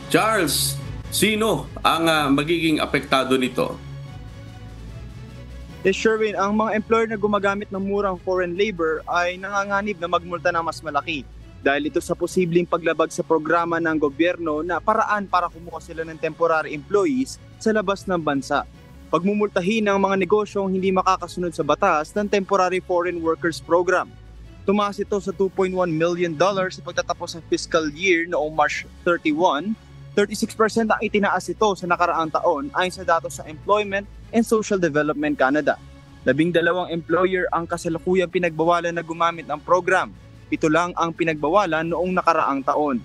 Charles, sino ang magiging apektado nito? Sherwin, ang mga employer na gumagamit ng murang foreign labor ay nanganganib na magmulta ng mas malaki dahil ito sa posibleng paglabag sa programa ng gobyerno na paraan para kumuha sila ng temporary employees sa labas ng bansa. Pagmumultahin ng mga negosyong hindi makakasunod sa batas ng Temporary Foreign Workers Program. Tumaas ito sa $2.1 million sa pagtatapos ng fiscal year noong March 31. 36% ang itinaas ito sa nakaraang taon ayon sa datos sa Employment and Social Development Canada. 12 employer ang kasalukuyang pinagbawalan na gumamit ng program. 7 lang ang pinagbawalan noong nakaraang taon.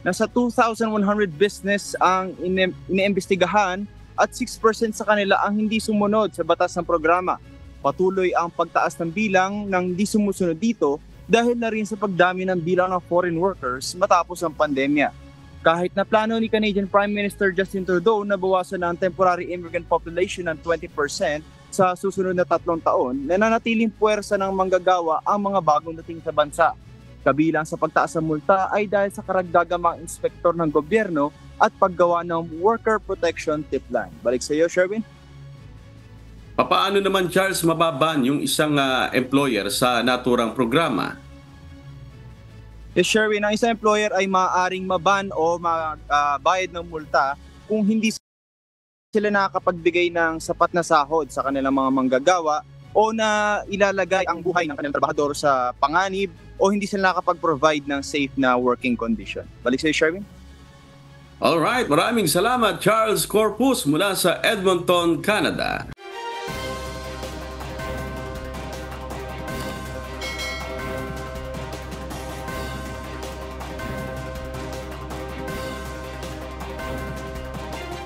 Nasa 2,100 business ang iniimbestigahan at 6% sa kanila ang hindi sumunod sa batas ng programa. Patuloy ang pagtaas ng bilang ng hindi sumusunod dito dahil na rin sa pagdami ng bilang ng foreign workers matapos ang pandemya. Kahit na plano ni Canadian Prime Minister Justin Trudeau na bawasan ang temporary immigrant population ng 20% sa susunod na 3 taon, nananatiling puwersa ng manggagawa ang mga bagong dating sa bansa. Kabilang sa pagtaas ng multa ay dahil sa karagdagang mga inspektor ng gobyerno at paggawa ng worker protection tip line. Balik sa iyo, Sherwin. Paano naman, Charles, mababan yung isang employer sa naturang programa? Sherwin, ang isang employer ay maaaring maban o magbayad ng multa kung hindi sila nakakapagbigay ng sapat na sahod sa kanilang mga manggagawa o na ilalagay ang buhay ng kanilang trabahador sa panganib o hindi sila nakakapag-provide ng safe na working condition. Balik sa iyo, Sherwin. Alright, maraming salamat, Charles Corpus mula sa Edmonton, Canada.